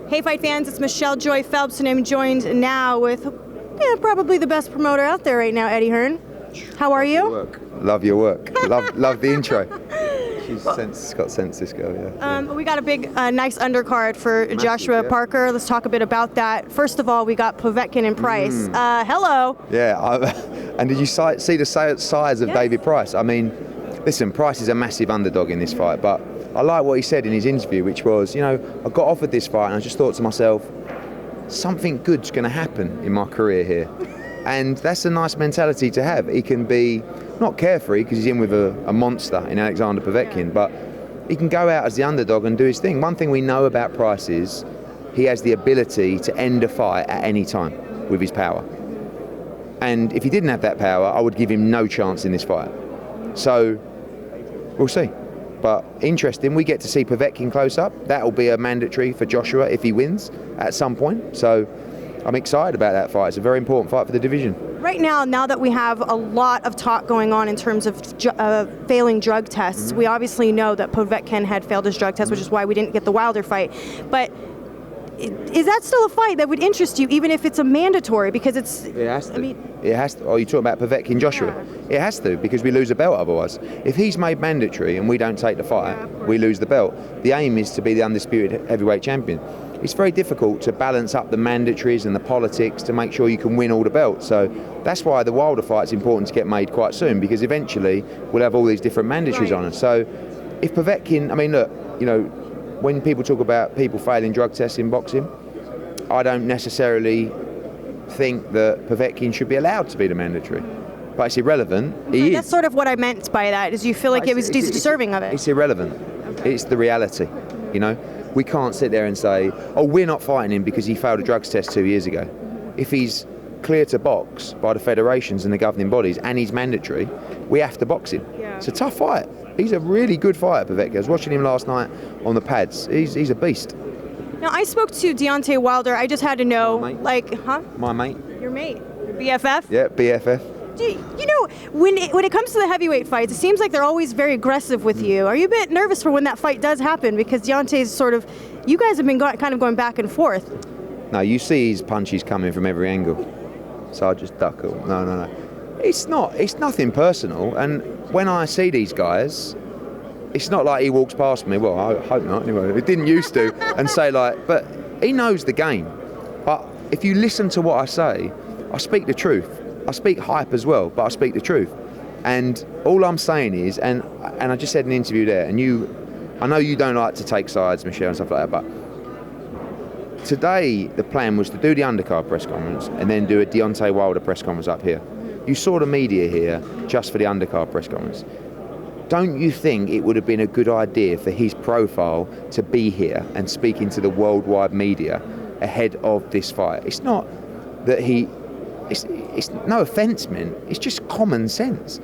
Hey Fight fans, it's Michelle Joy Phelps, and I'm joined now with probably the best promoter out there right now, Eddie Hearn. How are you? Love your work. love the intro. She's got sense, this girl, yeah. We got a big, nice undercard for Massive, Joshua yeah. Parker. Let's talk a bit about that. First of all, we got Povetkin and Price. Hello. Yeah, and did you see the size of David Price? I mean, listen, Price is a massive underdog in this fight, but I like what he said in his interview, which was, I got offered this fight and I just thought to myself, something good's going to happen in my career here. And that's a nice mentality to have. He can be not carefree because he's in with a monster in Alexander Povetkin, but he can go out as the underdog and do his thing. One thing we know about Price is he has the ability to end a fight at any time with his power. And if he didn't have that power, I would give him no chance in this fight. So we'll see. But interesting, we get to see Povetkin close up. That'll be a mandatory for Joshua if he wins at some point. So I'm excited about that fight. It's a very important fight for the division. Right now that we have a lot of talk going on in terms of failing drug tests, we obviously know that Povetkin had failed his drug test, which is why we didn't get the Wilder fight. But is that still a fight that would interest you, even if it's a mandatory? Because it has to. It has to. Oh, you're talking about Povetkin Joshua? Yeah. It has to, because we lose a belt otherwise. If he's made mandatory and we don't take the fight, we lose the belt. The aim is to be the undisputed heavyweight champion. It's very difficult to balance up the mandatories and the politics to make sure you can win all the belts. So that's why the Wilder fight's important to get made quite soon, because eventually we'll have all these different mandatories on us. So if Povetkin, I mean, look, when people talk about people failing drug tests in boxing, I don't necessarily think that Povetkin should be allowed to be the mandatory. But it's irrelevant. He is. That's sort of what I meant by that, is you feel like he's deserving of it. It's irrelevant. Okay. It's the reality, We can't sit there and say, oh, we're not fighting him because he failed a drugs test 2 years ago. If he's clear to box by the federations and the governing bodies and he's mandatory, we have to box him. Yeah. It's a tough fight. He's a really good fighter, Povetkin. I was watching him last night on the pads. He's a beast. Now, I spoke to Deontay Wilder. I just had to know, My mate. Your mate? Your BFF? Yeah, BFF. When it comes to the heavyweight fights, it seems like they're always very aggressive with you. Are you a bit nervous for when that fight does happen? Because Deontay's you guys have been kind of going back and forth. No, you see his punches coming from every angle. So I just duck them. No. It's nothing personal. And when I see these guys, it's not like he walks past me. Well, I hope not anyway. It didn't used to. And say but he knows the game. But if you listen to what I say, I speak the truth. I speak hype as well, but I speak the truth. And all I'm saying is, and I just said in an interview there, and I know you don't like to take sides, Michelle, and stuff like that, but today the plan was to do the undercard press conference and then do a Deontay Wilder press conference up here. You saw the media here just for the undercard press conference. Don't you think it would have been a good idea for his profile to be here and speaking to the worldwide media ahead of this fight? It's not that it's no offence meant, it's just common sense.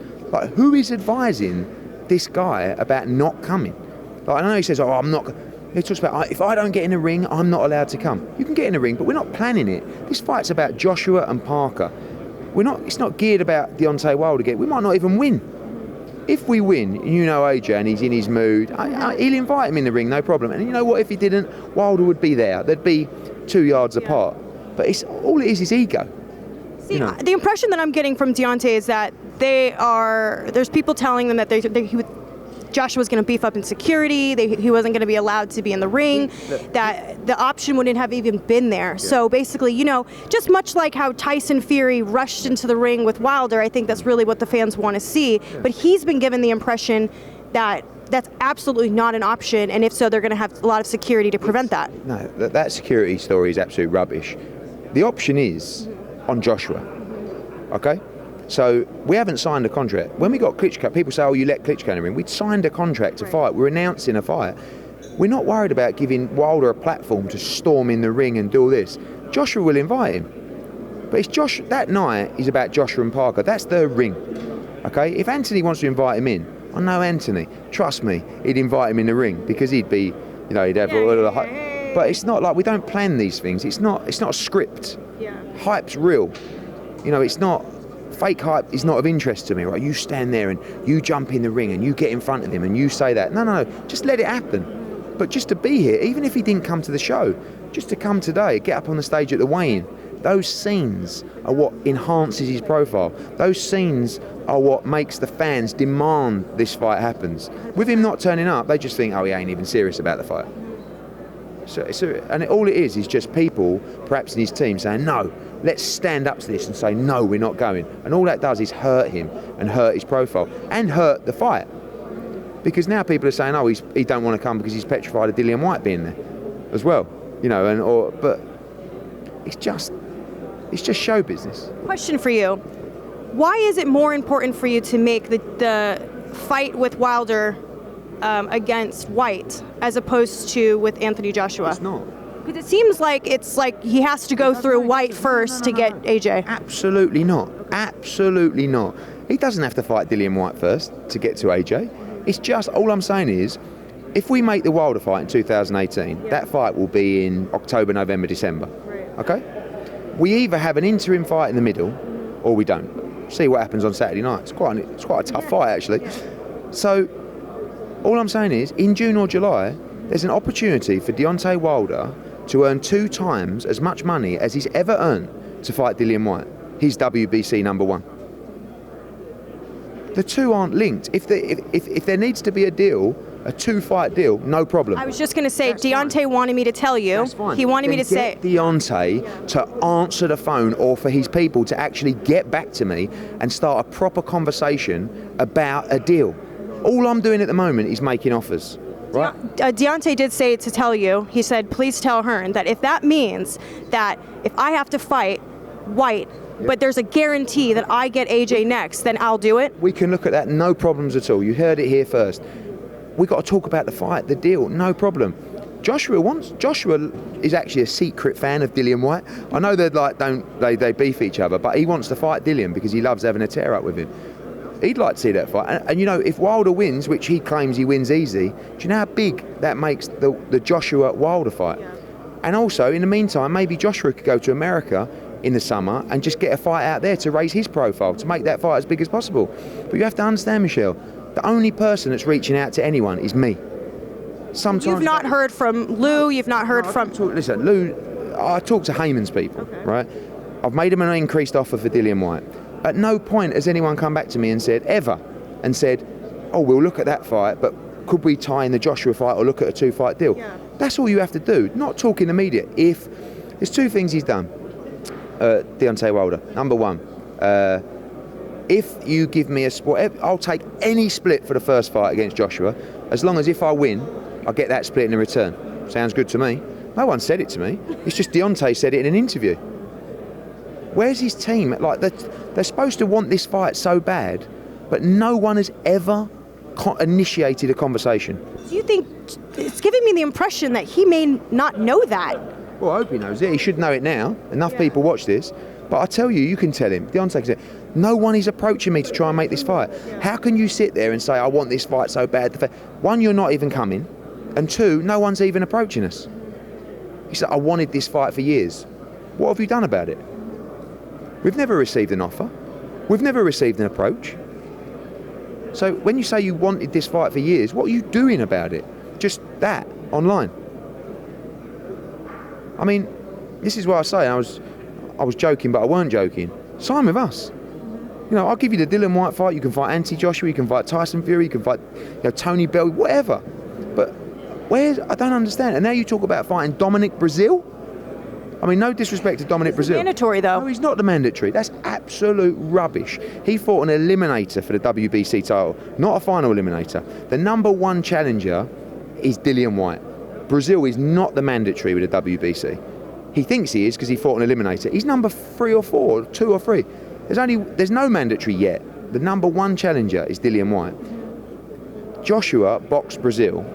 Who is advising this guy about not coming? I know he says, I'm not. He talks about, if I don't get in the ring, I'm not allowed to come. You can get in the ring, but we're not planning it. This fight's about Joshua and Parker. It's not geared about Deontay Wilder. We might not even win. If we win, AJ, and he's in his mood, he'll invite him in the ring, no problem. And you know what, if he didn't, Wilder would be there. They'd be 2 yards apart. But all it is ego. See, the impression that I'm getting from Deontay is that there's people telling them that Joshua was going to beef up in security, he wasn't going to be allowed to be in the ring, that the option wouldn't have even been there. Yeah. So basically, just much like how Tyson Fury rushed into the ring with Wilder, I think that's really what the fans want to see. Yeah. But he's been given the impression that that's absolutely not an option, and if so, they're going to have a lot of security to prevent that. No, that security story is absolute rubbish. The option is on Joshua, okay? So we haven't signed a contract. When we got Klitschko, people say, you let Klitschko in the ring. We'd signed a contract to fight. We're announcing a fight. We're not worried about giving Wilder a platform to storm in the ring and do all this. Joshua will invite him. But that night is about Joshua and Parker. That's their ring, okay? If Anthony wants to invite him in, I know Anthony. Trust me, he'd invite him in the ring because he'd be, he'd have all of the hype. But it's not like we don't plan these things. It's not a script. Yeah. Hype's real. It's not. Fake hype is not of interest to me, right? You stand there and you jump in the ring and you get in front of him and you say that. No, just let it happen. But just to be here, even if he didn't come to the show, just to come today, get up on the stage at the weigh-in, those scenes are what enhances his profile. Those scenes are what makes the fans demand this fight happens. With him not turning up, they just think, oh, he ain't even serious about the fight. All it is just people, perhaps in his team, saying, no, let's stand up to this and say, no, we're not going. And all that does is hurt him and hurt his profile and hurt the fight. Because now people are saying, oh, he don't want to come because he's petrified of Dillian Whyte being there as well. But it's just show business. Question for you. Why is it more important for you to make the fight with Wilder against Whyte as opposed to with Anthony Joshua? It's not. Because it seems like it's like he has to go through Whyte first to get AJ. Absolutely not. Absolutely not. He doesn't have to fight Dillian Whyte first to get to AJ. It's just, all I'm saying is, if we make the Wilder fight in 2018, that fight will be in October, November, December. Right. Okay? We either have an interim fight in the middle, or we don't. See what happens on Saturday night. It's quite a tough fight, actually. So, all I'm saying is, in June or July, there's an opportunity for Deontay Wilder to earn 2 times as much money as he's ever earned to fight Dillian Whyte. He's WBC number 1. The two aren't linked. If there needs to be a deal, a 2-fight deal, no problem. I was just going to say, Deontay wanted me to tell you. He wanted me to say. Deontay to answer the phone, or for his people to actually get back to me and start a proper conversation about a deal. All I'm doing at the moment is making offers. Right. Deontay did say to tell you, he said, please tell Hearn that if that means that if I have to fight Whyte, but there's a guarantee that I get AJ next, then I'll do it. We can look at that, no problems at all. You heard it here first. We got to talk about the fight, the deal, no problem. Joshua is actually a secret fan of Dillian Whyte. I know they beef each other, but he wants to fight Dillian because he loves having a tear up with him. He'd like to see that fight. And if Wilder wins, which he claims he wins easy, do you know how big that makes the Joshua-Wilder fight? Yeah. And also, in the meantime, maybe Joshua could go to America in the summer and just get a fight out there to raise his profile, to make that fight as big as possible. But you have to understand, Michelle, the only person that's reaching out to anyone is me. Sometimes you've not heard from Lou, you've not heard from... Listen, Lou, I talk to Heyman's people, right? I've made him an increased offer for Dillian Whyte. At no point has anyone come back to me and said, oh, we'll look at that fight, but could we tie in the Joshua fight or look at a 2-fight deal? Yeah. That's all you have to do, not talk in the media. If there's 2 things he's done, Deontay Wilder. Number 1, if you give me a split, I'll take any split for the first fight against Joshua, as long as if I win, I get that split in return. Sounds good to me. No one said it to me. It's just Deontay said it in an interview. Where's his team? Like, they're supposed to want this fight so bad, but no one has ever initiated a conversation. Do you think it's giving me the impression that he may not know that? Well, I hope he knows it. He should know it now. Enough people watch this. But I tell you, you can tell him. Deontay said, no one is approaching me to try and make this fight. How can you sit there and say, I want this fight so bad? 1, you're not even coming. And 2, no one's even approaching us. He said, I wanted this fight for years. What have you done about it? We've never received an offer. We've never received an approach. So when you say you wanted this fight for years, what are you doing about it? Just that, online. I mean, this is what I say. I was joking, but I weren't joking. Sign with us. I'll give you the Dillian Whyte fight. You can fight Anthony Joshua. You can fight Tyson Fury. You can fight Tony Bell, whatever. But I don't understand. And now you talk about fighting Dominic Brazil? I mean, no disrespect to Dominic Brazil. Mandatory, though. No, he's not the mandatory. That's absolute rubbish. He fought an eliminator for the WBC title, not a final eliminator. The number 1 challenger is Dillian Whyte. Brazil is not the mandatory with the WBC. He thinks he is because he fought an eliminator. He's number 3 or 4, 2 or 3. There's no mandatory yet. The number 1 challenger is Dillian Whyte. Joshua boxed Brazil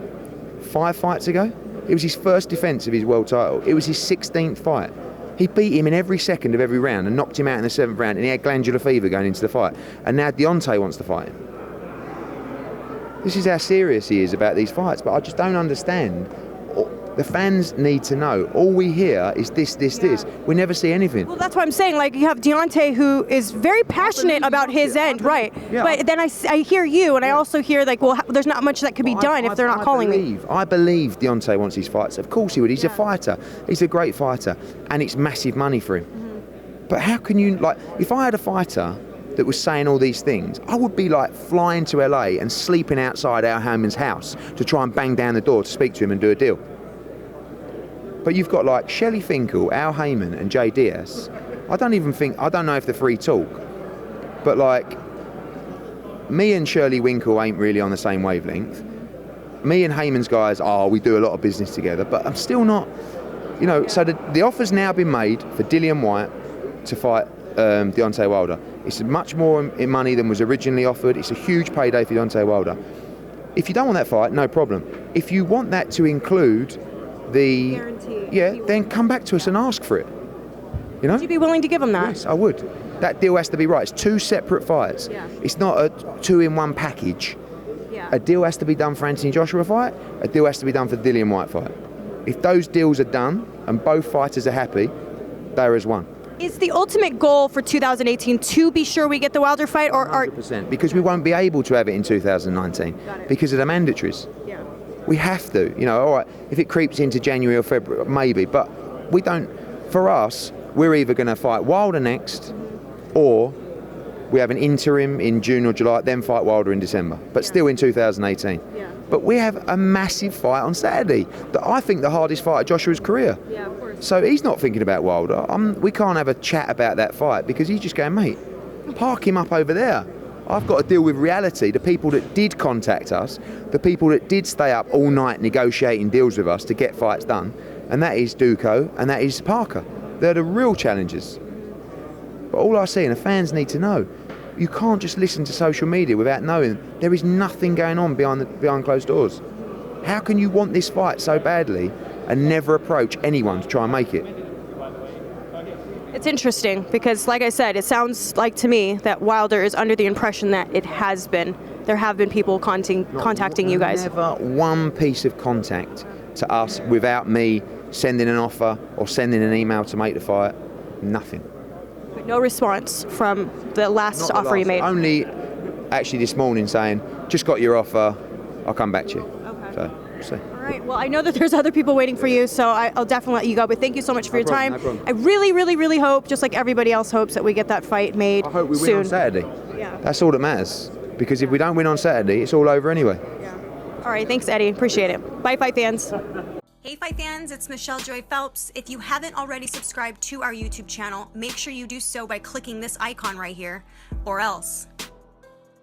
5 fights ago. It was his first defence of his world title. It was his 16th fight. He beat him in every second of every round and knocked him out in the 7th round, and he had glandular fever going into the fight. And now Deontay wants to fight him. This is how serious he is about these fights, but I just don't understand The fans need to know. All we hear is this. We never see anything. Well, that's what I'm saying. Like, you have Deontay, who is very passionate about his end, right? Yeah. But then I hear you, and I also hear, like, well, there's not much that could be done if they're not calling me. I believe Deontay wants his fights. Of course he would. He's a fighter. He's a great fighter. And it's massive money for him. But how can you, like, if I had a fighter that was saying all these things, I would be like flying to LA and sleeping outside Al Haymon's house to try and bang down the door to speak to him and do a deal. But you've got like Shelley Finkel, Al Haymon and Jay Diaz. I don't know if the three talk, but like me and Shirley Winkle ain't really on the same wavelength. Me and Heyman's guys, we do a lot of business together, but I'm still not, you know, so the offer's now been made for Dillian Whyte to fight Deontay Wilder. It's much more in money than was originally offered. It's a huge payday for Deontay Wilder. If you don't want that fight, no problem. If you want that to include the guarantee, then come back to us and ask for it. You know? Would you be willing to give him that? Yes, I would. That deal has to be right. It's two separate fights. Yeah. It's not a two-in-one package. Yeah. A deal has to be done for Anthony Joshua fight. A deal has to be done for the Dillian Whyte fight. If those deals are done and both fighters are happy, there is one. Is the ultimate goal for 2018 to be sure we get the Wilder fight, or 100%, because we won't be able to have it in 2019 because of the mandatories. Yeah. We have to, you know, all right, if it creeps into January or February, maybe, but we don't, for us, we're either going to fight Wilder next, or we have an interim in June or July, then fight Wilder in December, but still in 2018. Yeah. But we have a massive fight on Saturday, that I think the hardest fight of Joshua's career. Yeah, of course. So he's not thinking about Wilder. We can't have a chat about that fight because he's just going, mate, park him up over there. I've got to deal with reality. The people that did contact us, the people that did stay up all night negotiating deals with us to get fights done, and that is Duco and that is Parker. They're the real challengers. But all I see, and the fans need to know, you can't just listen to social media without knowing there is nothing going on behind closed doors. How can you want this fight so badly and never approach anyone to try and make it? It's interesting because, like I said, it sounds like to me that Wilder is under the impression that it has been. There have been people contacting you guys. Never one piece of contact to us without me sending an offer or sending an email to make the fight. Nothing. No response from the last offer you made? Only actually this morning saying, just got your offer, I'll come back to you. Okay. So, we'll see. All right, well, I know that there's other people waiting for you, so I'll definitely let you go, but thank you so much for your time. No problem. I really, really, really hope, just like everybody else hopes, that we get that fight made soon. I hope we win on Saturday. Yeah. That's all that matters, because if we don't win on Saturday, it's all over anyway. Yeah. All right, thanks, Eddie. Appreciate it. Bye, fight fans. Hey Fight fans, it's Michelle Joy Phelps. If you haven't already subscribed to our YouTube channel, make sure you do so by clicking this icon right here, or else